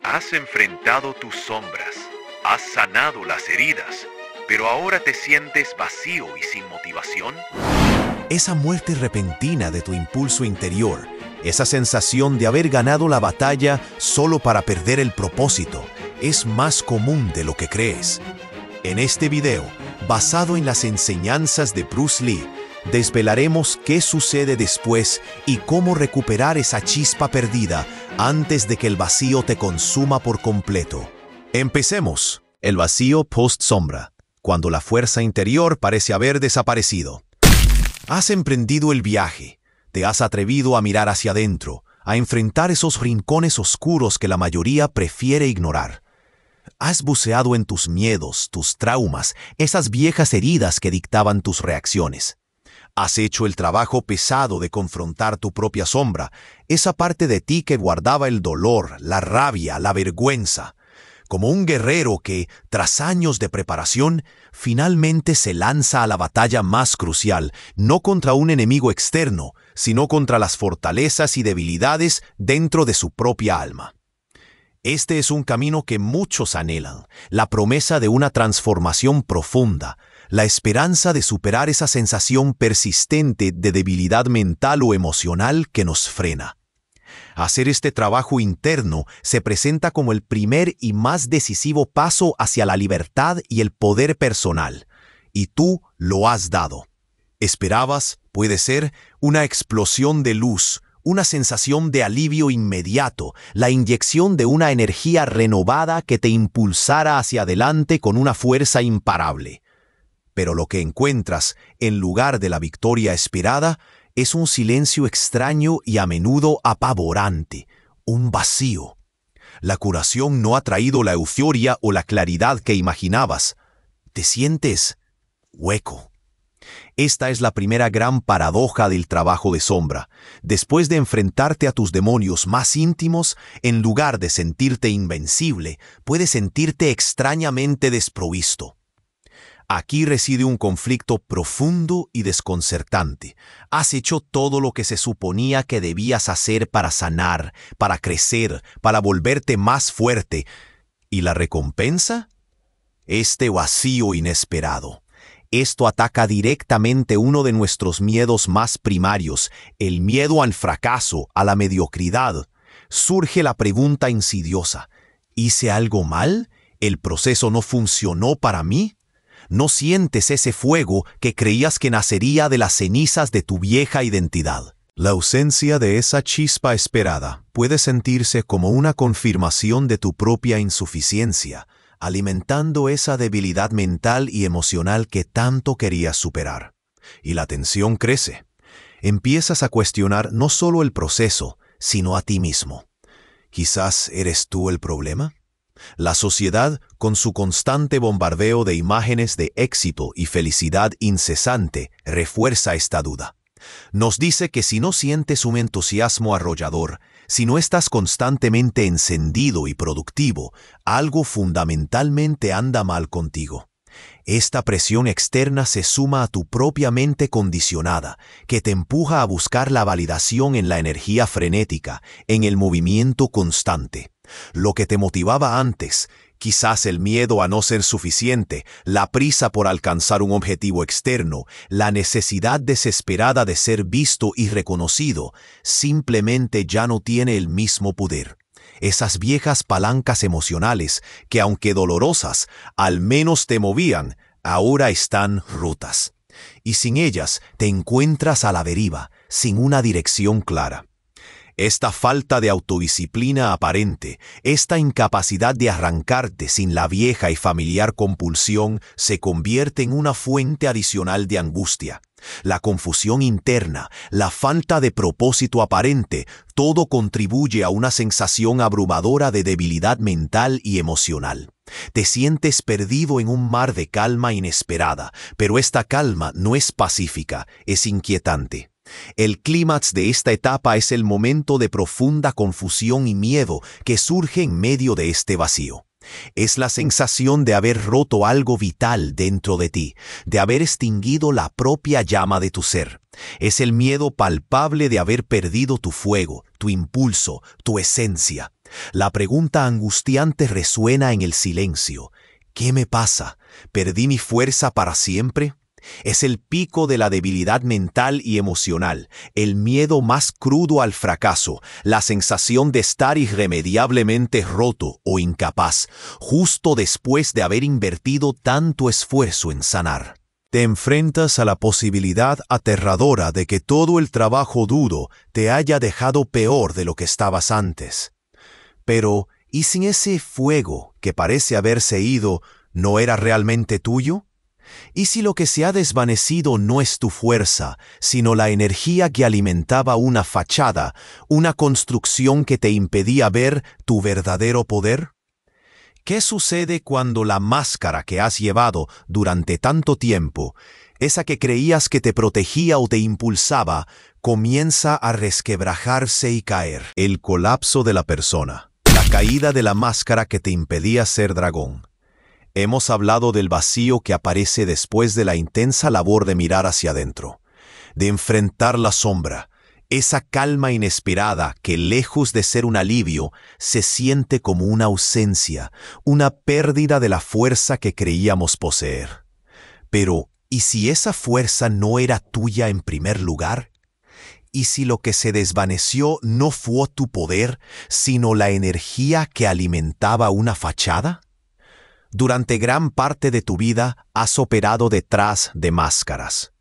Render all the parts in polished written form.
Has enfrentado tus sombras, has sanado las heridas, pero ahora te sientes vacío y sin motivación. Esa muerte repentina de tu impulso interior, esa sensación de haber ganado la batalla solo para perder el propósito, es más común de lo que crees. En este video, basado en las enseñanzas de Bruce Lee, desvelaremos qué sucede después y cómo recuperar esa chispa perdida antes de que el vacío te consuma por completo. Empecemos. El vacío post-sombra, cuando la fuerza interior parece haber desaparecido. Has emprendido el viaje, te has atrevido a mirar hacia adentro, a enfrentar esos rincones oscuros que la mayoría prefiere ignorar. Has buceado en tus miedos, tus traumas, esas viejas heridas que dictaban tus reacciones. Has hecho el trabajo pesado de confrontar tu propia sombra, esa parte de ti que guardaba el dolor, la rabia, la vergüenza. Como un guerrero que, tras años de preparación, finalmente se lanza a la batalla más crucial, no contra un enemigo externo, sino contra las fortalezas y debilidades dentro de su propia alma. Este es un camino que muchos anhelan, la promesa de una transformación profunda, la esperanza de superar esa sensación persistente de debilidad mental o emocional que nos frena. Hacer este trabajo interno se presenta como el primer y más decisivo paso hacia la libertad y el poder personal, y tú lo has dado. Esperabas, puede ser, una explosión de luz, una sensación de alivio inmediato, la inyección de una energía renovada que te impulsara hacia adelante con una fuerza imparable. Pero lo que encuentras, en lugar de la victoria esperada, es un silencio extraño y a menudo apavorante, un vacío. La curación no ha traído la euforia o la claridad que imaginabas. Te sientes hueco. Esta es la primera gran paradoja del trabajo de sombra. Después de enfrentarte a tus demonios más íntimos, en lugar de sentirte invencible, puedes sentirte extrañamente desprovisto. Aquí reside un conflicto profundo y desconcertante. Has hecho todo lo que se suponía que debías hacer para sanar, para crecer, para volverte más fuerte. ¿Y la recompensa? Este vacío inesperado. Esto ataca directamente uno de nuestros miedos más primarios, el miedo al fracaso, a la mediocridad. Surge la pregunta insidiosa: ¿hice algo mal? ¿El proceso no funcionó para mí? ¿No sientes ese fuego que creías que nacería de las cenizas de tu vieja identidad? La ausencia de esa chispa esperada puede sentirse como una confirmación de tu propia insuficiencia, alimentando esa debilidad mental y emocional que tanto querías superar. Y la tensión crece. Empiezas a cuestionar no solo el proceso, sino a ti mismo. ¿Quizás eres tú el problema? La sociedad, con su constante bombardeo de imágenes de éxito y felicidad incesante, refuerza esta duda. Nos dice que si no sientes un entusiasmo arrollador, si no estás constantemente encendido y productivo, algo fundamentalmente anda mal contigo. Esta presión externa se suma a tu propia mente condicionada, que te empuja a buscar la validación en la energía frenética, en el movimiento constante. Lo que te motivaba antes, quizás el miedo a no ser suficiente, la prisa por alcanzar un objetivo externo, la necesidad desesperada de ser visto y reconocido, simplemente ya no tiene el mismo poder. Esas viejas palancas emocionales que, aunque dolorosas, al menos te movían, ahora están rotas. Y sin ellas te encuentras a la deriva, sin una dirección clara. Esta falta de autodisciplina aparente, esta incapacidad de arrancarte sin la vieja y familiar compulsión se convierte en una fuente adicional de angustia. La confusión interna, la falta de propósito aparente, todo contribuye a una sensación abrumadora de debilidad mental y emocional. Te sientes perdido en un mar de calma inesperada, pero esta calma no es pacífica, es inquietante. El clímax de esta etapa es el momento de profunda confusión y miedo que surge en medio de este vacío. Es la sensación de haber roto algo vital dentro de ti, de haber extinguido la propia llama de tu ser. Es el miedo palpable de haber perdido tu fuego, tu impulso, tu esencia. La pregunta angustiante resuena en el silencio. ¿Qué me pasa? ¿Perdí mi fuerza para siempre? Es el pico de la debilidad mental y emocional, el miedo más crudo al fracaso, la sensación de estar irremediablemente roto o incapaz, justo después de haber invertido tanto esfuerzo en sanar. Te enfrentas a la posibilidad aterradora de que todo el trabajo duro te haya dejado peor de lo que estabas antes. Pero, ¿y si ese fuego que parece haberse ido no era realmente tuyo? ¿Y si lo que se ha desvanecido no es tu fuerza, sino la energía que alimentaba una fachada, una construcción que te impedía ver tu verdadero poder? ¿Qué sucede cuando la máscara que has llevado durante tanto tiempo, esa que creías que te protegía o te impulsaba, comienza a resquebrajarse y caer? El colapso de la persona, la caída de la máscara que te impedía ser dragón. Hemos hablado del vacío que aparece después de la intensa labor de mirar hacia adentro, de enfrentar la sombra, esa calma inesperada que, lejos de ser un alivio, se siente como una ausencia, una pérdida de la fuerza que creíamos poseer. Pero, ¿y si esa fuerza no era tuya en primer lugar? ¿Y si lo que se desvaneció no fue tu poder, sino la energía que alimentaba una fachada? Durante gran parte de tu vida has operado detrás de máscaras.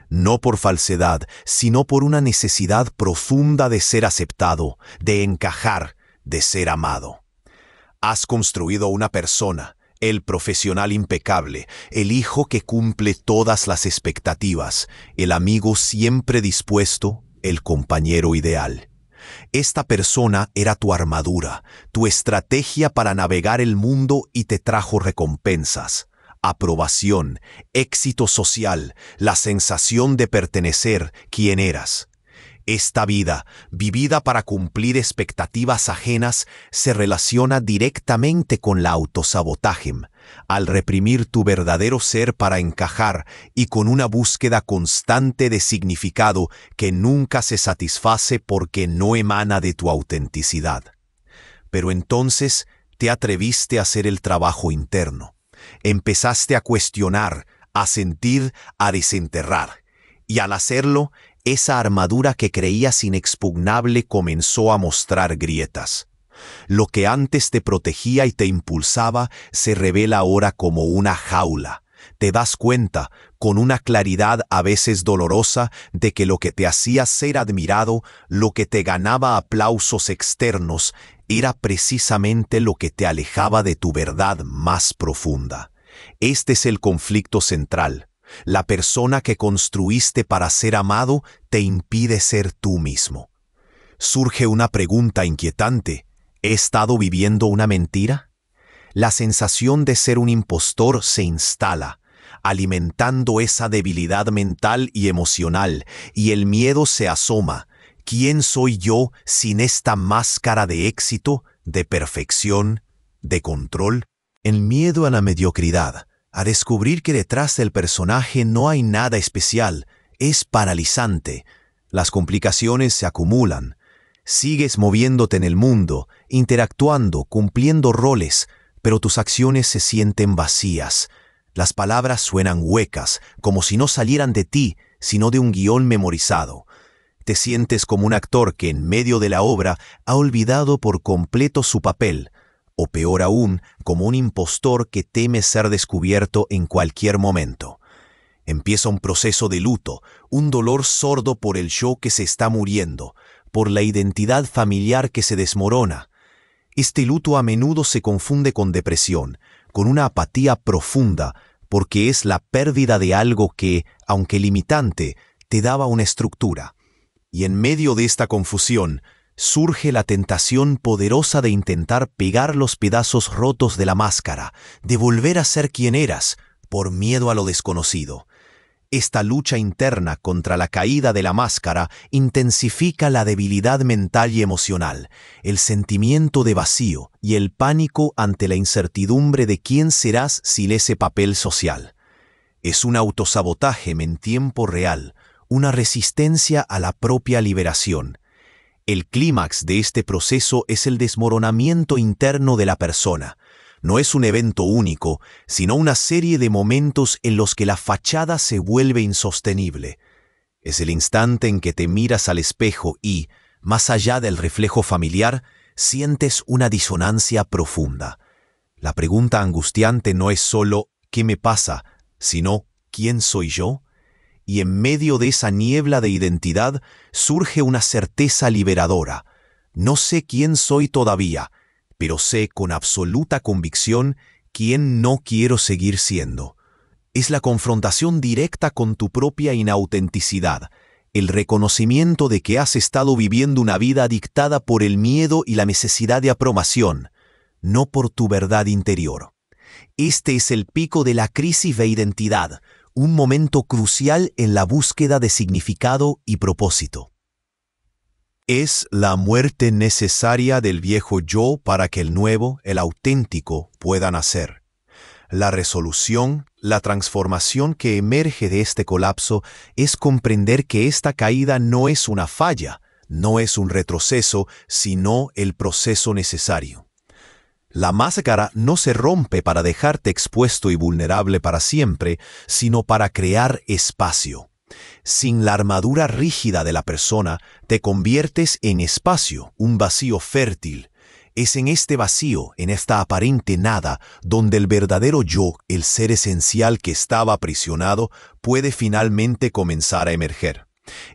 No por falsedad, sino por una necesidad profunda de ser aceptado, de encajar, de ser amado. Has construido una persona, el profesional impecable, el hijo que cumple todas las expectativas, el amigo siempre dispuesto, el compañero ideal. Esta persona era tu armadura, tu estrategia para navegar el mundo y te trajo recompensas, aprobación, éxito social, la sensación de pertenecer, quién eras. Esta vida, vivida para cumplir expectativas ajenas, se relaciona directamente con la autosabotaje, al reprimir tu verdadero ser para encajar y con una búsqueda constante de significado que nunca se satisface porque no emana de tu autenticidad. Pero entonces te atreviste a hacer el trabajo interno. Empezaste a cuestionar, a sentir, a desenterrar. Y al hacerlo, esa armadura que creías inexpugnable comenzó a mostrar grietas. Lo que antes te protegía y te impulsaba se revela ahora como una jaula. Te das cuenta, con una claridad a veces dolorosa, de que lo que te hacía ser admirado, lo que te ganaba aplausos externos, era precisamente lo que te alejaba de tu verdad más profunda. Este es el conflicto central. La persona que construiste para ser amado te impide ser tú mismo. Surge una pregunta inquietante. ¿He estado viviendo una mentira? La sensación de ser un impostor se instala, alimentando esa debilidad mental y emocional, y el miedo se asoma. ¿Quién soy yo sin esta máscara de éxito, de perfección, de control? El miedo a la mediocridad, a descubrir que detrás del personaje no hay nada especial, es paralizante. Las complicaciones se acumulan. Sigues moviéndote en el mundo, interactuando, cumpliendo roles, pero tus acciones se sienten vacías. Las palabras suenan huecas, como si no salieran de ti, sino de un guión memorizado. Te sientes como un actor que en medio de la obra ha olvidado por completo su papel, o peor aún, como un impostor que teme ser descubierto en cualquier momento. Empieza un proceso de luto, un dolor sordo por el yo que se está muriendo, por la identidad familiar que se desmorona. Este luto a menudo se confunde con depresión, con una apatía profunda, porque es la pérdida de algo que, aunque limitante, te daba una estructura. Y en medio de esta confusión, surge la tentación poderosa de intentar pegar los pedazos rotos de la máscara, de volver a ser quien eras, por miedo a lo desconocido. Esta lucha interna contra la caída de la máscara intensifica la debilidad mental y emocional, el sentimiento de vacío y el pánico ante la incertidumbre de quién serás sin ese papel social. Es un autosabotaje en tiempo real, una resistencia a la propia liberación. El clímax de este proceso es el desmoronamiento interno de la persona. No es un evento único, sino una serie de momentos en los que la fachada se vuelve insostenible. Es el instante en que te miras al espejo y, más allá del reflejo familiar, sientes una disonancia profunda. La pregunta angustiante no es solo ¿qué me pasa?, sino ¿quién soy yo? Y en medio de esa niebla de identidad surge una certeza liberadora. No sé quién soy todavía, pero sé con absoluta convicción quién no quiero seguir siendo. Es la confrontación directa con tu propia inautenticidad, el reconocimiento de que has estado viviendo una vida dictada por el miedo y la necesidad de aprobación, no por tu verdad interior. Este es el pico de la crisis de identidad, un momento crucial en la búsqueda de significado y propósito. Es la muerte necesaria del viejo yo para que el nuevo, el auténtico, pueda nacer. La resolución, la transformación que emerge de este colapso es comprender que esta caída no es una falla, no es un retroceso, sino el proceso necesario. La máscara no se rompe para dejarte expuesto y vulnerable para siempre, sino para crear espacio. Sin la armadura rígida de la persona, te conviertes en espacio, un vacío fértil. Es en este vacío, en esta aparente nada, donde el verdadero yo, el ser esencial que estaba aprisionado, puede finalmente comenzar a emerger.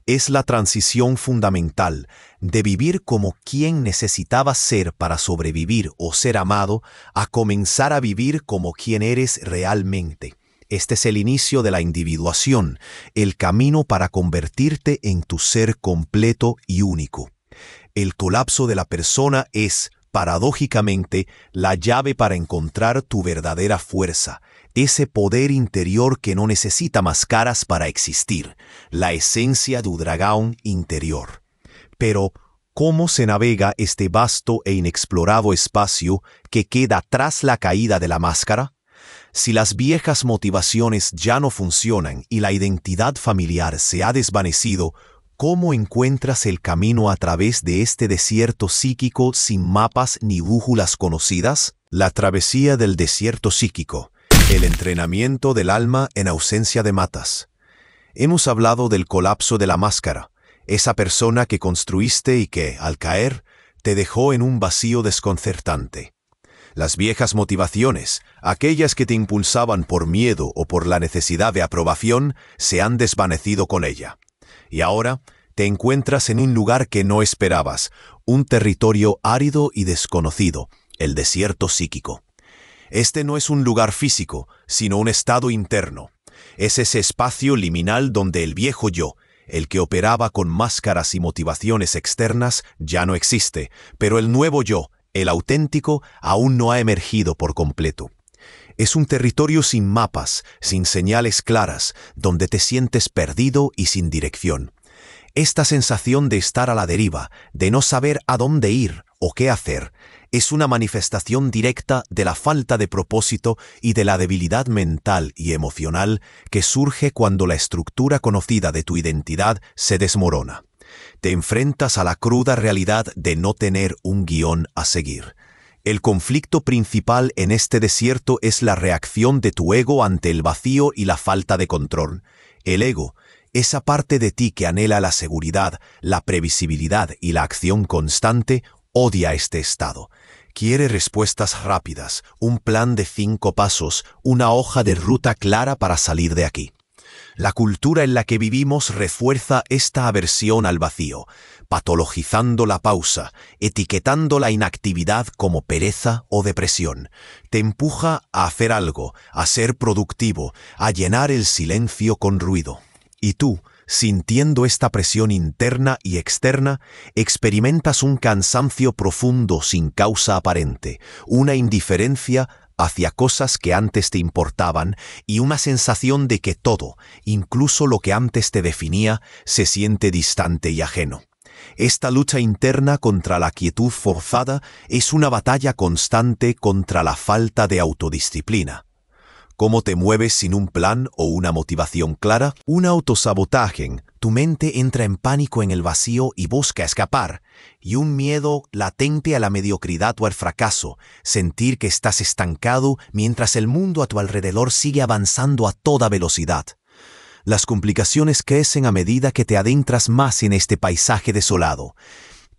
Es la transición fundamental de vivir como quien necesitaba ser para sobrevivir o ser amado, a comenzar a vivir como quien eres realmente. Este es el inicio de la individuación, el camino para convertirte en tu ser completo y único. El colapso de la persona es, paradójicamente, la llave para encontrar tu verdadera fuerza, ese poder interior que no necesita máscaras para existir, la esencia du dragón interior. Pero, ¿cómo se navega este vasto e inexplorado espacio que queda tras la caída de la máscara? Si las viejas motivaciones ya no funcionan y la identidad familiar se ha desvanecido, ¿cómo encuentras el camino a través de este desierto psíquico sin mapas ni brújulas conocidas? La travesía del desierto psíquico, el entrenamiento del alma en ausencia de matas. Hemos hablado del colapso de la máscara, esa persona que construiste y que, al caer, te dejó en un vacío desconcertante. Las viejas motivaciones, aquellas que te impulsaban por miedo o por la necesidad de aprobación, se han desvanecido con ella. Y ahora te encuentras en un lugar que no esperabas, un territorio árido y desconocido, el desierto psíquico. Este no es un lugar físico, sino un estado interno. Es ese espacio liminal donde el viejo yo, el que operaba con máscaras y motivaciones externas, ya no existe, pero el nuevo yo, el auténtico, aún no ha emergido por completo. Es un territorio sin mapas, sin señales claras, donde te sientes perdido y sin dirección. Esta sensación de estar a la deriva, de no saber a dónde ir o qué hacer, es una manifestación directa de la falta de propósito y de la debilidad mental y emocional que surge cuando la estructura conocida de tu identidad se desmorona. Te enfrentas a la cruda realidad de no tener un guión a seguir. El conflicto principal en este desierto es la reacción de tu ego ante el vacío y la falta de control. El ego, esa parte de ti que anhela la seguridad, la previsibilidad y la acción constante, odia este estado. Quiere respuestas rápidas, un plan de 5 pasos, una hoja de ruta clara para salir de aquí. La cultura en la que vivimos refuerza esta aversión al vacío, patologizando la pausa, etiquetando la inactividad como pereza o depresión. Te empuja a hacer algo, a ser productivo, a llenar el silencio con ruido. Y tú, sintiendo esta presión interna y externa, experimentas un cansancio profundo sin causa aparente, una indiferencia hacia cosas que antes te importaban y una sensación de que todo, incluso lo que antes te definía, se siente distante y ajeno. Esta lucha interna contra la quietud forzada es una batalla constante contra la falta de autodisciplina. ¿Cómo te mueves sin un plan o una motivación clara? Un autosabotaje. Tu mente entra en pánico en el vacío y busca escapar. Y un miedo latente a la mediocridad o al fracaso. Sentir que estás estancado mientras el mundo a tu alrededor sigue avanzando a toda velocidad. Las complicaciones crecen a medida que te adentras más en este paisaje desolado.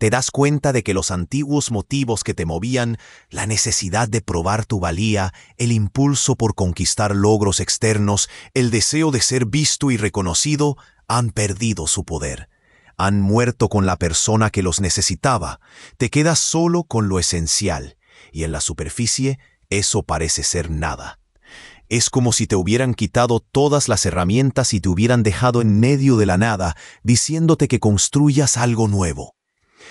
Te das cuenta de que los antiguos motivos que te movían, la necesidad de probar tu valía, el impulso por conquistar logros externos, el deseo de ser visto y reconocido, han perdido su poder. Han muerto con la persona que los necesitaba. Te quedas solo con lo esencial, y en la superficie eso parece ser nada. Es como si te hubieran quitado todas las herramientas y te hubieran dejado en medio de la nada, diciéndote que construyas algo nuevo.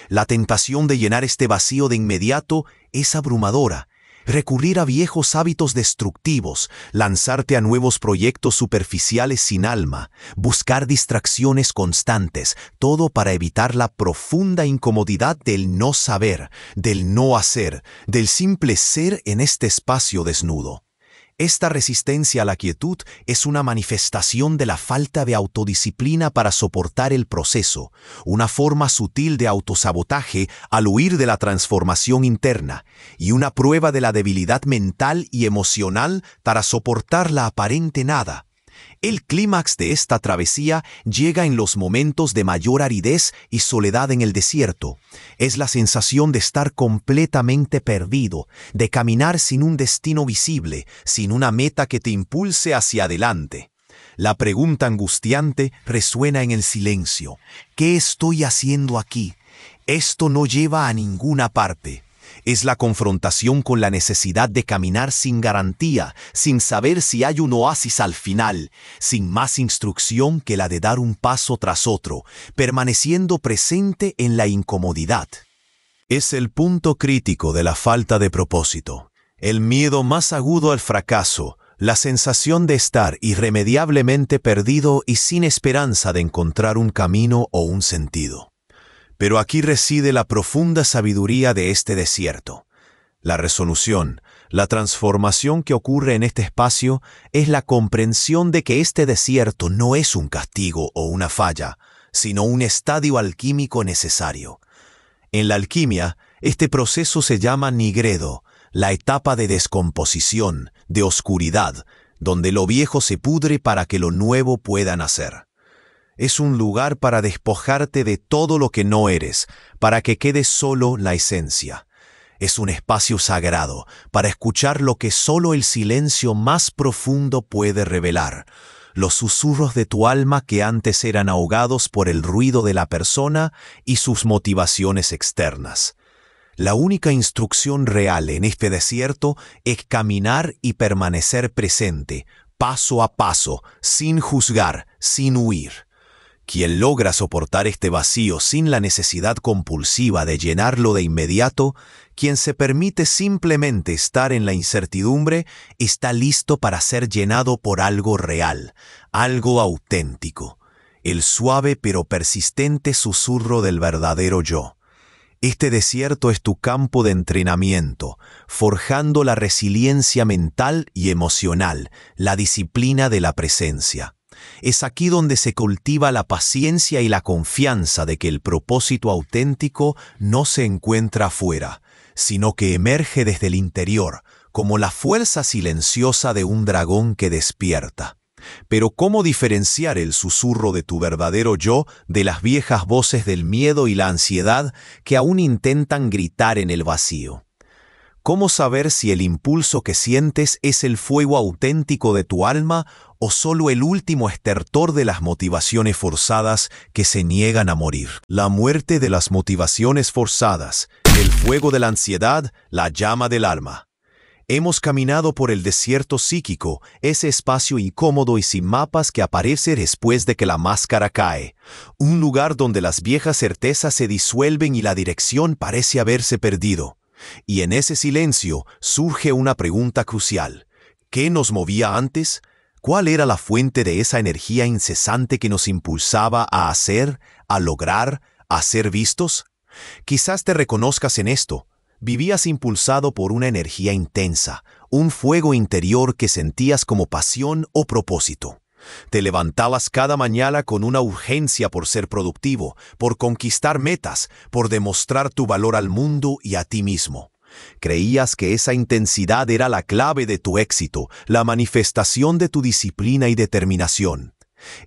La tentación de llenar este vacío de inmediato es abrumadora. Recurrir a viejos hábitos destructivos, lanzarte a nuevos proyectos superficiales sin alma, buscar distracciones constantes, todo para evitar la profunda incomodidad del no saber, del no hacer, del simple ser en este espacio desnudo. Esta resistencia a la quietud es una manifestación de la falta de autodisciplina para soportar el proceso, una forma sutil de autosabotaje al huir de la transformación interna, y una prueba de la debilidad mental y emocional para soportar la aparente nada. El clímax de esta travesía llega en los momentos de mayor aridez y soledad en el desierto. Es la sensación de estar completamente perdido, de caminar sin un destino visible, sin una meta que te impulse hacia adelante. La pregunta angustiante resuena en el silencio. ¿Qué estoy haciendo aquí? Esto no lleva a ninguna parte. Es la confrontación con la necesidad de caminar sin garantía, sin saber si hay un oasis al final, sin más instrucción que la de dar un paso tras otro, permaneciendo presente en la incomodidad. Es el punto crítico de la falta de propósito, el miedo más agudo al fracaso, la sensación de estar irremediablemente perdido y sin esperanza de encontrar un camino o un sentido. Pero aquí reside la profunda sabiduría de este desierto. La resolución, la transformación que ocurre en este espacio es la comprensión de que este desierto no es un castigo o una falla, sino un estadio alquímico necesario. En la alquimia, este proceso se llama nigredo, la etapa de descomposición, de oscuridad, donde lo viejo se pudre para que lo nuevo pueda nacer. Es un lugar para despojarte de todo lo que no eres, para que quede solo la esencia. Es un espacio sagrado para escuchar lo que solo el silencio más profundo puede revelar, los susurros de tu alma que antes eran ahogados por el ruido de la persona y sus motivaciones externas. La única instrucción real en este desierto es caminar y permanecer presente, paso a paso, sin juzgar, sin huir. Quien logra soportar este vacío sin la necesidad compulsiva de llenarlo de inmediato, quien se permite simplemente estar en la incertidumbre, está listo para ser llenado por algo real, algo auténtico, el suave pero persistente susurro del verdadero yo. Este desierto es tu campo de entrenamiento, forjando la resiliencia mental y emocional, la disciplina de la presencia. Es aquí donde se cultiva la paciencia y la confianza de que el propósito auténtico no se encuentra afuera, sino que emerge desde el interior, como la fuerza silenciosa de un dragón que despierta. Pero ¿cómo diferenciar el susurro de tu verdadero yo de las viejas voces del miedo y la ansiedad que aún intentan gritar en el vacío? ¿Cómo saber si el impulso que sientes es el fuego auténtico de tu alma o solo el último estertor de las motivaciones forzadas que se niegan a morir? La muerte de las motivaciones forzadas, el fuego de la ansiedad, la llama del alma. Hemos caminado por el desierto psíquico, ese espacio incómodo y sin mapas que aparece después de que la máscara cae. Un lugar donde las viejas certezas se disuelven y la dirección parece haberse perdido. Y en ese silencio surge una pregunta crucial. ¿Qué nos movía antes? ¿Cuál era la fuente de esa energía incesante que nos impulsaba a hacer, a lograr, a ser vistos? Quizás te reconozcas en esto. Vivías impulsado por una energía intensa, un fuego interior que sentías como pasión o propósito. Te levantabas cada mañana con una urgencia por ser productivo, por conquistar metas, por demostrar tu valor al mundo y a ti mismo. Creías que esa intensidad era la clave de tu éxito, la manifestación de tu disciplina y determinación.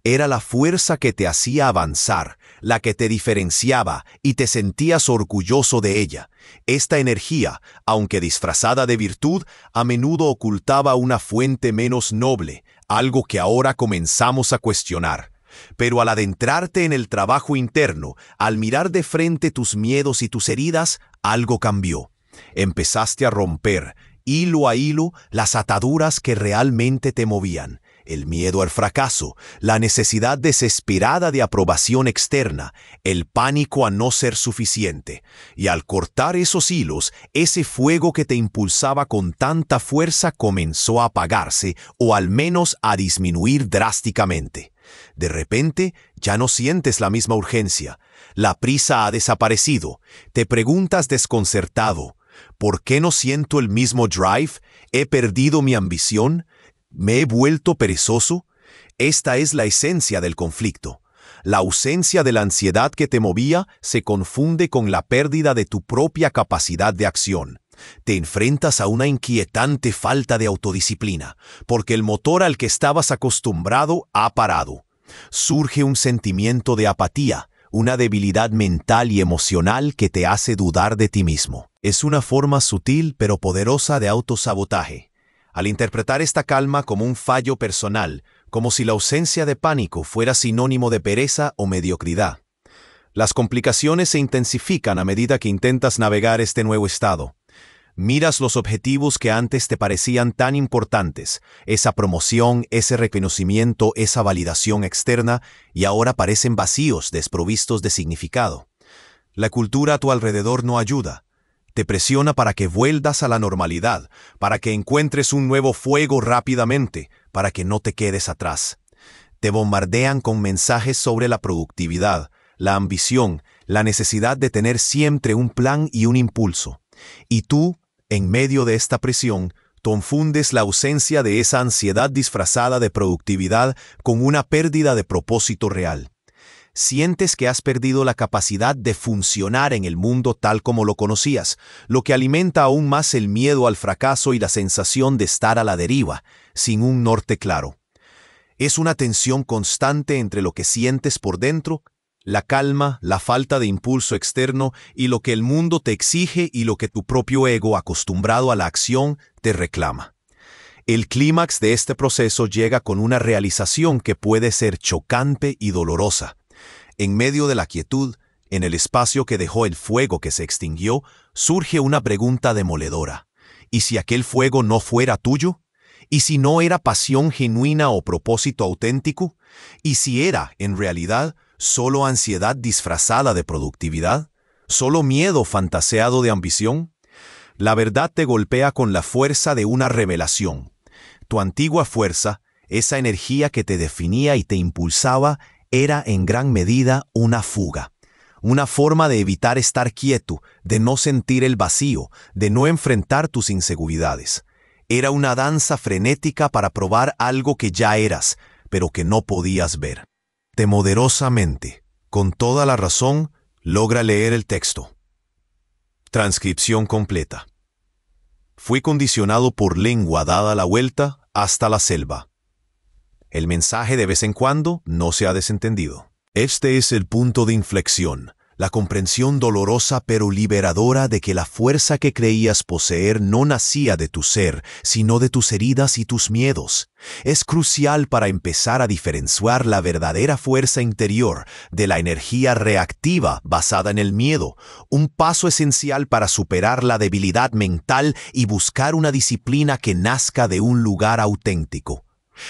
Era la fuerza que te hacía avanzar, la que te diferenciaba y te sentías orgulloso de ella. Esta energía, aunque disfrazada de virtud, a menudo ocultaba una fuente menos noble, algo que ahora comenzamos a cuestionar. Pero al adentrarte en el trabajo interno, al mirar de frente tus miedos y tus heridas, algo cambió. Empezaste a romper, hilo a hilo, las ataduras que realmente te movían. El miedo al fracaso, la necesidad desesperada de aprobación externa, el pánico a no ser suficiente. Y al cortar esos hilos, ese fuego que te impulsaba con tanta fuerza comenzó a apagarse o al menos a disminuir drásticamente. De repente, ya no sientes la misma urgencia. La prisa ha desaparecido. Te preguntas desconcertado, ¿por qué no siento el mismo drive? ¿He perdido mi ambición? ¿Me he vuelto perezoso? Esta es la esencia del conflicto. La ausencia de la ansiedad que te movía se confunde con la pérdida de tu propia capacidad de acción. Te enfrentas a una inquietante falta de autodisciplina, porque el motor al que estabas acostumbrado ha parado. Surge un sentimiento de apatía, una debilidad mental y emocional que te hace dudar de ti mismo. Es una forma sutil pero poderosa de autosabotaje. Al interpretar esta calma como un fallo personal, como si la ausencia de pánico fuera sinónimo de pereza o mediocridad. Las complicaciones se intensifican a medida que intentas navegar este nuevo estado. Miras los objetivos que antes te parecían tan importantes, esa promoción, ese reconocimiento, esa validación externa, y ahora parecen vacíos, desprovistos de significado. La cultura a tu alrededor no ayuda. Te presiona para que vuelvas a la normalidad, para que encuentres un nuevo fuego rápidamente, para que no te quedes atrás. Te bombardean con mensajes sobre la productividad, la ambición, la necesidad de tener siempre un plan y un impulso. Y tú, en medio de esta presión, confundes la ausencia de esa ansiedad disfrazada de productividad con una pérdida de propósito real. Sientes que has perdido la capacidad de funcionar en el mundo tal como lo conocías, lo que alimenta aún más el miedo al fracaso y la sensación de estar a la deriva, sin un norte claro. Es una tensión constante entre lo que sientes por dentro, la calma, la falta de impulso externo y lo que el mundo te exige y lo que tu propio ego, acostumbrado a la acción, te reclama. El clímax de este proceso llega con una realización que puede ser chocante y dolorosa. En medio de la quietud, en el espacio que dejó el fuego que se extinguió, surge una pregunta demoledora. ¿Y si aquel fuego no fuera tuyo? ¿Y si no era pasión genuina o propósito auténtico? ¿Y si era, en realidad, solo ansiedad disfrazada de productividad? ¿Solo miedo fantaseado de ambición? La verdad te golpea con la fuerza de una revelación. Tu antigua fuerza, esa energía que te definía y te impulsaba, era en gran medida una fuga, una forma de evitar estar quieto, de no sentir el vacío, de no enfrentar tus inseguridades. Era una danza frenética para probar algo que ya eras, pero que no podías ver. Temerosamente, con toda la razón, logra leer el texto. Transcripción completa. Fui condicionado por lengua dada la vuelta hasta la selva. El mensaje de vez en cuando no se ha desentendido. Este es el punto de inflexión, la comprensión dolorosa pero liberadora de que la fuerza que creías poseer no nacía de tu ser, sino de tus heridas y tus miedos. Es crucial para empezar a diferenciar la verdadera fuerza interior de la energía reactiva basada en el miedo, un paso esencial para superar la debilidad mental y buscar una disciplina que nazca de un lugar auténtico.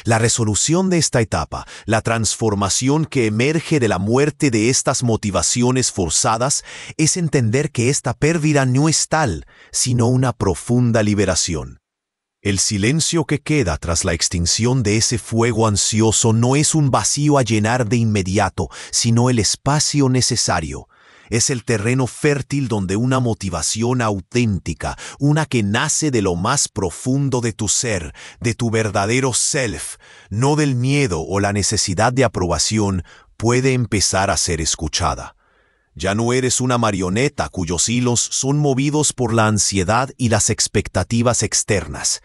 La resolución de esta etapa, la transformación que emerge de la muerte de estas motivaciones forzadas, es entender que esta pérdida no es tal, sino una profunda liberación. El silencio que queda tras la extinción de ese fuego ansioso no es un vacío a llenar de inmediato, sino el espacio necesario. Es el terreno fértil donde una motivación auténtica, una que nace de lo más profundo de tu ser, de tu verdadero self, no del miedo o la necesidad de aprobación, puede empezar a ser escuchada. Ya no eres una marioneta cuyos hilos son movidos por la ansiedad y las expectativas externas.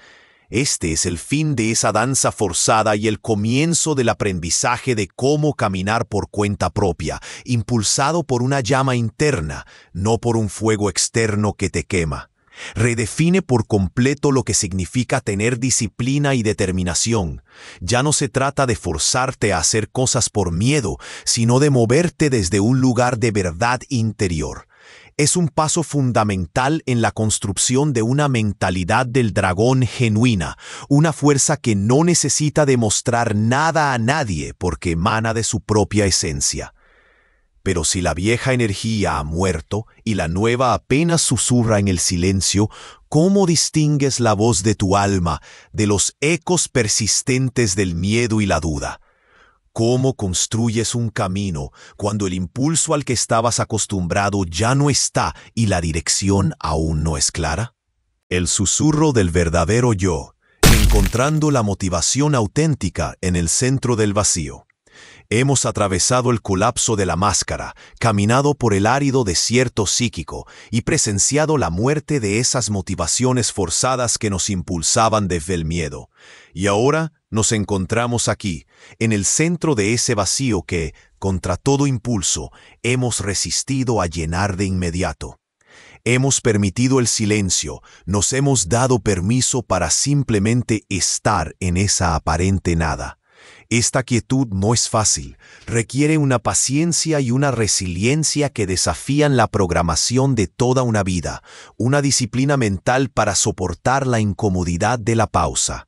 Este es el fin de esa danza forzada y el comienzo del aprendizaje de cómo caminar por cuenta propia, impulsado por una llama interna, no por un fuego externo que te quema. Redefine por completo lo que significa tener disciplina y determinación. Ya no se trata de forzarte a hacer cosas por miedo, sino de moverte desde un lugar de verdad interior. Es un paso fundamental en la construcción de una mentalidad del dragón genuina, una fuerza que no necesita demostrar nada a nadie porque emana de su propia esencia. Pero si la vieja energía ha muerto y la nueva apenas susurra en el silencio, ¿cómo distingues la voz de tu alma de los ecos persistentes del miedo y la duda? ¿Cómo construyes un camino cuando el impulso al que estabas acostumbrado ya no está y la dirección aún no es clara? El susurro del verdadero yo, encontrando la motivación auténtica en el centro del vacío. Hemos atravesado el colapso de la máscara, caminado por el árido desierto psíquico y presenciado la muerte de esas motivaciones forzadas que nos impulsaban desde el miedo. Y ahora nos encontramos aquí, en el centro de ese vacío que, contra todo impulso, hemos resistido a llenar de inmediato. Hemos permitido el silencio, nos hemos dado permiso para simplemente estar en esa aparente nada. Esta quietud no es fácil, requiere una paciencia y una resiliencia que desafían la programación de toda una vida, una disciplina mental para soportar la incomodidad de la pausa.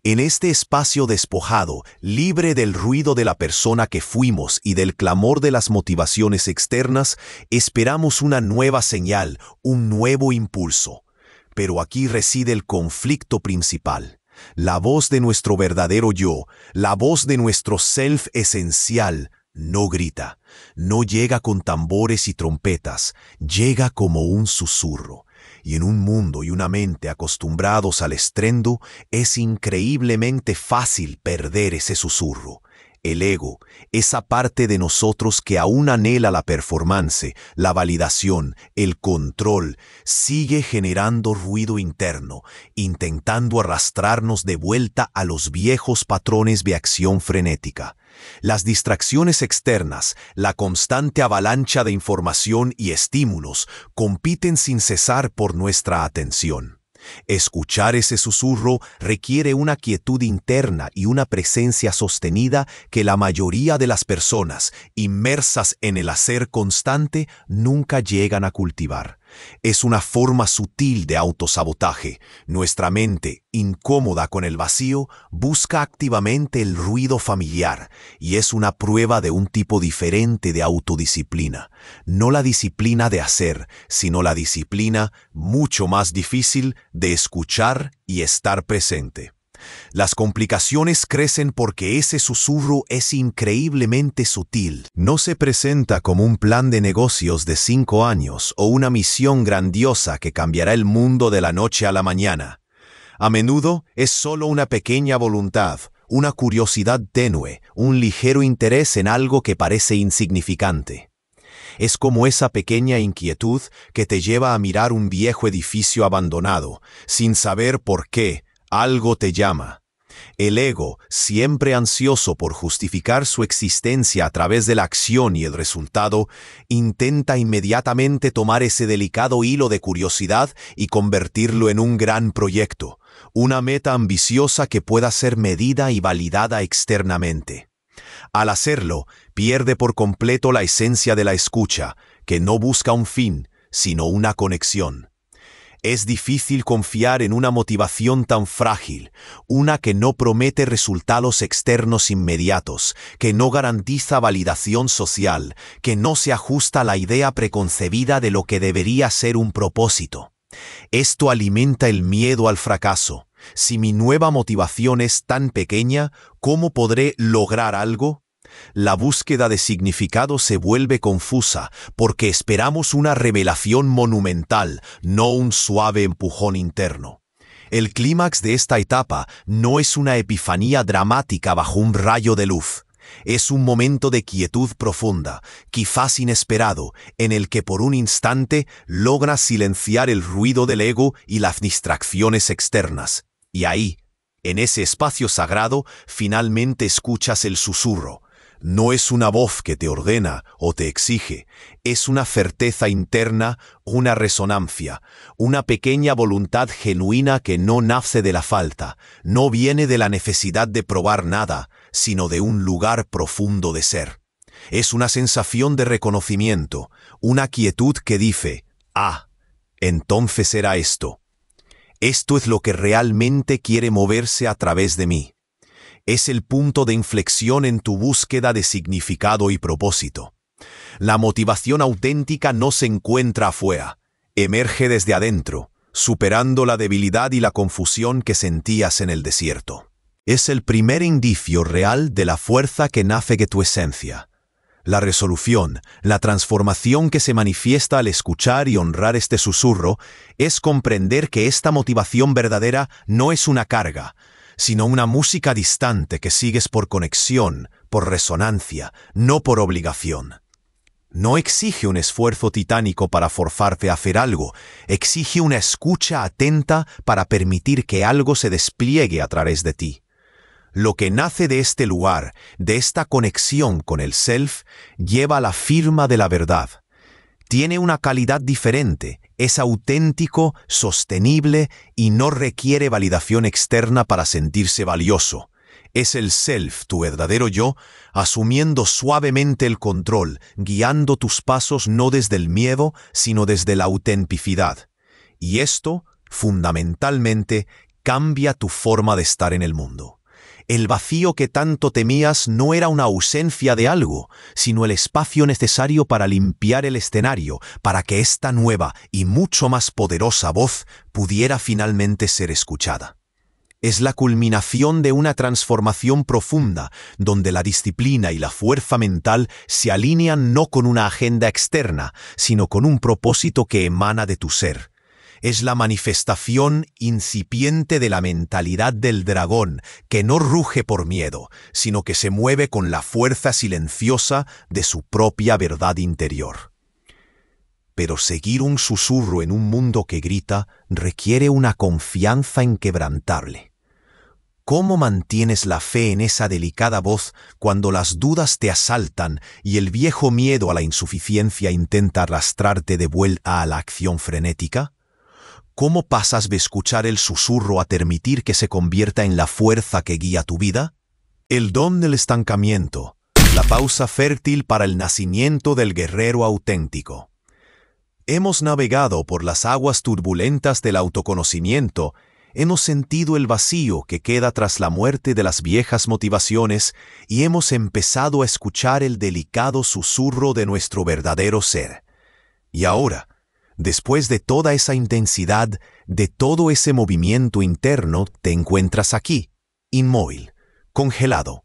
En este espacio despojado, libre del ruido de la persona que fuimos y del clamor de las motivaciones externas, esperamos una nueva señal, un nuevo impulso. Pero aquí reside el conflicto principal. La voz de nuestro verdadero yo, la voz de nuestro self esencial, no grita, no llega con tambores y trompetas, llega como un susurro. Y en un mundo y una mente acostumbrados al estruendo, es increíblemente fácil perder ese susurro. El ego, esa parte de nosotros que aún anhela la performance, la validación, el control, sigue generando ruido interno, intentando arrastrarnos de vuelta a los viejos patrones de acción frenética. Las distracciones externas, la constante avalancha de información y estímulos compiten sin cesar por nuestra atención. Escuchar ese susurro requiere una quietud interna y una presencia sostenida que la mayoría de las personas, inmersas en el hacer constante, nunca llegan a cultivar. Es una forma sutil de autosabotaje. Nuestra mente, incómoda con el vacío, busca activamente el ruido familiar, y es una prueba de un tipo diferente de autodisciplina. No la disciplina de hacer, sino la disciplina, mucho más difícil, de escuchar y estar presente. Las complicaciones crecen porque ese susurro es increíblemente sutil. No se presenta como un plan de negocios de 5 años o una misión grandiosa que cambiará el mundo de la noche a la mañana. A menudo es solo una pequeña voluntad, una curiosidad tenue, un ligero interés en algo que parece insignificante. Es como esa pequeña inquietud que te lleva a mirar un viejo edificio abandonado, sin saber por qué. Algo te llama. El ego, siempre ansioso por justificar su existencia a través de la acción y el resultado, intenta inmediatamente tomar ese delicado hilo de curiosidad y convertirlo en un gran proyecto, una meta ambiciosa que pueda ser medida y validada externamente. Al hacerlo, pierde por completo la esencia de la escucha, que no busca un fin, sino una conexión. Es difícil confiar en una motivación tan frágil, una que no promete resultados externos inmediatos, que no garantiza validación social, que no se ajusta a la idea preconcebida de lo que debería ser un propósito. Esto alimenta el miedo al fracaso. Si mi nueva motivación es tan pequeña, ¿cómo podré lograr algo? La búsqueda de significado se vuelve confusa porque esperamos una revelación monumental, no un suave empujón interno. El clímax de esta etapa no es una epifanía dramática bajo un rayo de luz. Es un momento de quietud profunda, quizás inesperado, en el que por un instante logras silenciar el ruido del ego y las distracciones externas. Y ahí, en ese espacio sagrado, finalmente escuchas el susurro. No es una voz que te ordena o te exige, es una certeza interna, una resonancia, una pequeña voluntad genuina que no nace de la falta, no viene de la necesidad de probar nada, sino de un lugar profundo de ser. Es una sensación de reconocimiento, una quietud que dice, entonces era esto. Esto es lo que realmente quiere moverse a través de mí. Es el punto de inflexión en tu búsqueda de significado y propósito. La motivación auténtica no se encuentra afuera, emerge desde adentro, superando la debilidad y la confusión que sentías en el desierto. Es el primer indicio real de la fuerza que nace de tu esencia. La resolución, la transformación que se manifiesta al escuchar y honrar este susurro, es comprender que esta motivación verdadera no es una carga, sino una música distante que sigues por conexión, por resonancia, no por obligación. No exige un esfuerzo titánico para forzarte a hacer algo, exige una escucha atenta para permitir que algo se despliegue a través de ti. Lo que nace de este lugar, de esta conexión con el self, lleva la firma de la verdad. Tiene una calidad diferente, es auténtico, sostenible y no requiere validación externa para sentirse valioso. Es el self, tu verdadero yo, asumiendo suavemente el control, guiando tus pasos no desde el miedo, sino desde la autenticidad. Y esto, fundamentalmente, cambia tu forma de estar en el mundo. El vacío que tanto temías no era una ausencia de algo, sino el espacio necesario para limpiar el escenario, para que esta nueva y mucho más poderosa voz pudiera finalmente ser escuchada. Es la culminación de una transformación profunda, donde la disciplina y la fuerza mental se alinean no con una agenda externa, sino con un propósito que emana de tu ser. Es la manifestación incipiente de la mentalidad del dragón, que no ruge por miedo, sino que se mueve con la fuerza silenciosa de su propia verdad interior. Pero seguir un susurro en un mundo que grita requiere una confianza inquebrantable. ¿Cómo mantienes la fe en esa delicada voz cuando las dudas te asaltan y el viejo miedo a la insuficiencia intenta arrastrarte de vuelta a la acción frenética? ¿Cómo pasas de escuchar el susurro a permitir que se convierta en la fuerza que guía tu vida? El don del estancamiento, la pausa fértil para el nacimiento del guerrero auténtico. Hemos navegado por las aguas turbulentas del autoconocimiento, hemos sentido el vacío que queda tras la muerte de las viejas motivaciones y hemos empezado a escuchar el delicado susurro de nuestro verdadero ser. Y ahora, después de toda esa intensidad, de todo ese movimiento interno, te encuentras aquí, inmóvil, congelado.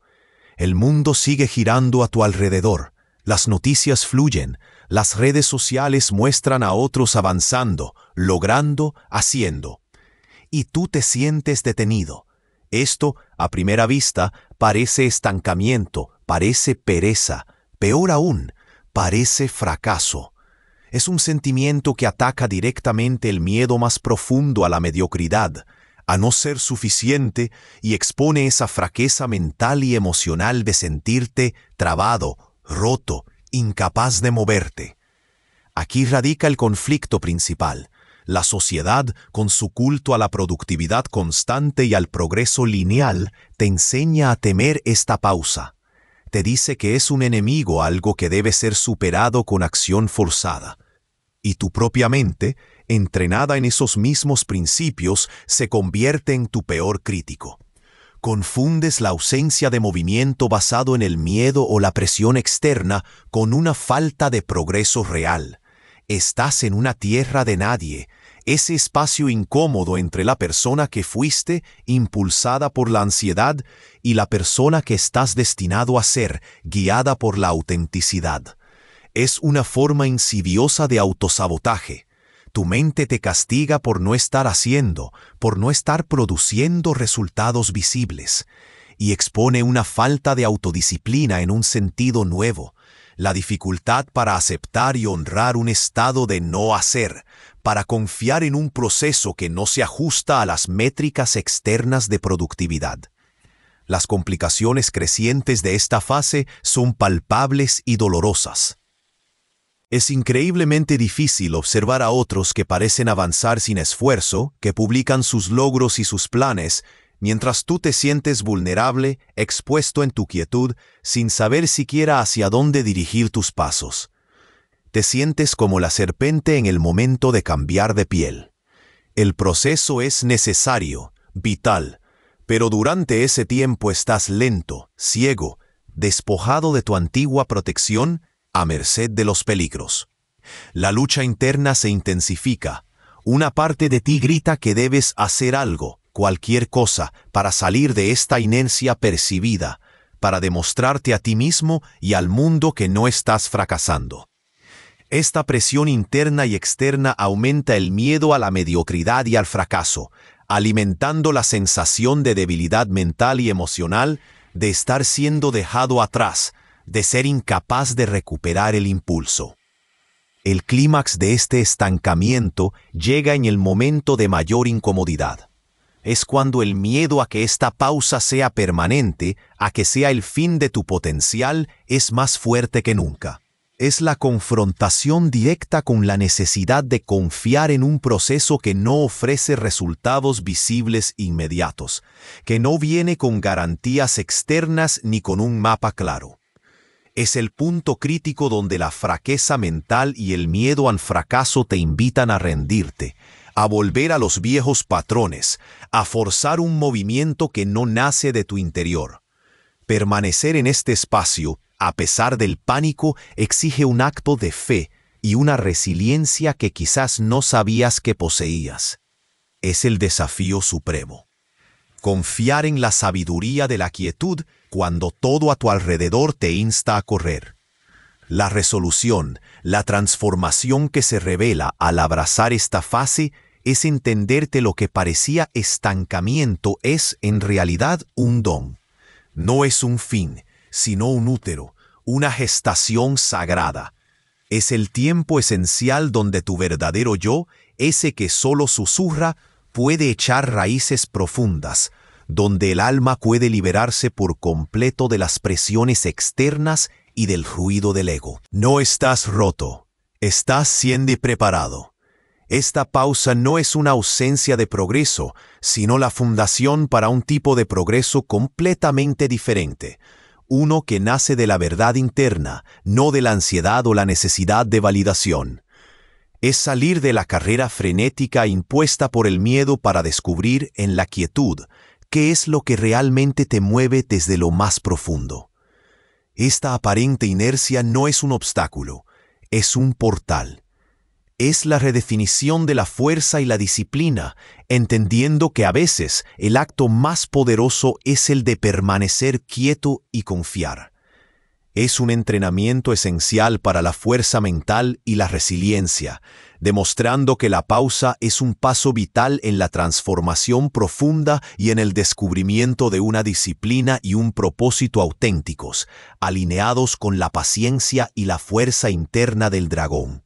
El mundo sigue girando a tu alrededor, las noticias fluyen, las redes sociales muestran a otros avanzando, logrando, haciendo. Y tú te sientes detenido. Esto, a primera vista, parece estancamiento, parece pereza, peor aún, parece fracaso. Es un sentimiento que ataca directamente el miedo más profundo a la mediocridad, a no ser suficiente, y expone esa fraqueza mental y emocional de sentirte trabado, roto, incapaz de moverte. Aquí radica el conflicto principal. La sociedad, con su culto a la productividad constante y al progreso lineal, te enseña a temer esta pausa. Te dice que es un enemigo, algo que debe ser superado con acción forzada. Y tu propia mente, entrenada en esos mismos principios, se convierte en tu peor crítico. Confundes la ausencia de movimiento basado en el miedo o la presión externa con una falta de progreso real. Estás en una tierra de nadie, ese espacio incómodo entre la persona que fuiste, impulsada por la ansiedad, y la persona que estás destinado a ser, guiada por la autenticidad. Es una forma insidiosa de autosabotaje. Tu mente te castiga por no estar haciendo, por no estar produciendo resultados visibles, y expone una falta de autodisciplina en un sentido nuevo, la dificultad para aceptar y honrar un estado de no hacer, para confiar en un proceso que no se ajusta a las métricas externas de productividad. Las complicaciones crecientes de esta fase son palpables y dolorosas. Es increíblemente difícil observar a otros que parecen avanzar sin esfuerzo, que publican sus logros y sus planes, mientras tú te sientes vulnerable, expuesto en tu quietud, sin saber siquiera hacia dónde dirigir tus pasos. Te sientes como la serpiente en el momento de cambiar de piel. El proceso es necesario, vital, pero durante ese tiempo estás lento, ciego, despojado de tu antigua protección, a merced de los peligros. La lucha interna se intensifica. Una parte de ti grita que debes hacer algo, cualquier cosa, para salir de esta inercia percibida, para demostrarte a ti mismo y al mundo que no estás fracasando. Esta presión interna y externa aumenta el miedo a la mediocridad y al fracaso, alimentando la sensación de debilidad mental y emocional, de estar siendo dejado atrás, de ser incapaz de recuperar el impulso. El clímax de este estancamiento llega en el momento de mayor incomodidad. Es cuando el miedo a que esta pausa sea permanente, a que sea el fin de tu potencial, es más fuerte que nunca. Es la confrontación directa con la necesidad de confiar en un proceso que no ofrece resultados visibles inmediatos, que no viene con garantías externas ni con un mapa claro. Es el punto crítico donde la fraqueza mental y el miedo al fracaso te invitan a rendirte, a volver a los viejos patrones, a forzar un movimiento que no nace de tu interior. Permanecer en este espacio, a pesar del pánico, exige un acto de fe y una resiliencia que quizás no sabías que poseías. Es el desafío supremo. Confiar en la sabiduría de la quietud cuando todo a tu alrededor te insta a correr. La resolución, la transformación que se revela al abrazar esta fase es entenderte lo que parecía estancamiento es en realidad un don. No es un fin, sino un útero, una gestación sagrada. Es el tiempo esencial donde tu verdadero yo, ese que solo susurra, puede echar raíces profundas, donde el alma puede liberarse por completo de las presiones externas y del ruido del ego. No estás roto, estás siendo preparado. Esta pausa no es una ausencia de progreso, sino la fundación para un tipo de progreso completamente diferente. Uno que nace de la verdad interna, no de la ansiedad o la necesidad de validación. Es salir de la carrera frenética impuesta por el miedo para descubrir en la quietud qué es lo que realmente te mueve desde lo más profundo. Esta aparente inercia no es un obstáculo, es un portal. Es la redefinición de la fuerza y la disciplina, entendiendo que a veces el acto más poderoso es el de permanecer quieto y confiar. Es un entrenamiento esencial para la fuerza mental y la resiliencia, demostrando que la pausa es un paso vital en la transformación profunda y en el descubrimiento de una disciplina y un propósito auténticos, alineados con la paciencia y la fuerza interna del dragón.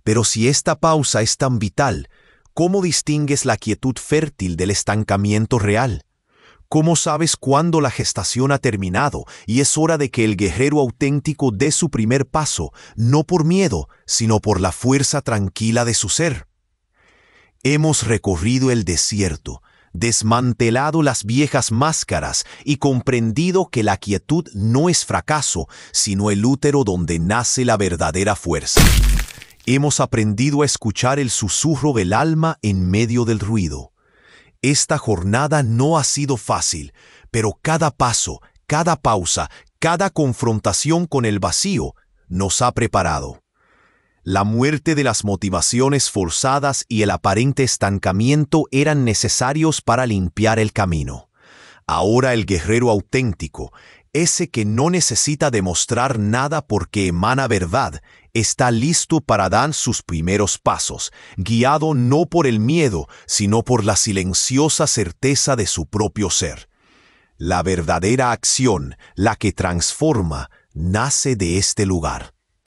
Pero si esta pausa es tan vital, ¿cómo distingues la quietud fértil del estancamiento real? ¿Cómo sabes cuándo la gestación ha terminado y es hora de que el guerrero auténtico dé su primer paso, no por miedo, sino por la fuerza tranquila de su ser? Hemos recorrido el desierto, desmantelado las viejas máscaras y comprendido que la quietud no es fracaso, sino el útero donde nace la verdadera fuerza. Hemos aprendido a escuchar el susurro del alma en medio del ruido. Esta jornada no ha sido fácil, pero cada paso, cada pausa, cada confrontación con el vacío nos ha preparado. La muerte de las motivaciones forzadas y el aparente estancamiento eran necesarios para limpiar el camino. Ahora el guerrero auténtico, ese que no necesita demostrar nada porque emana verdad, está listo para dar sus primeros pasos, guiado no por el miedo, sino por la silenciosa certeza de su propio ser. La verdadera acción, la que transforma, nace de este lugar.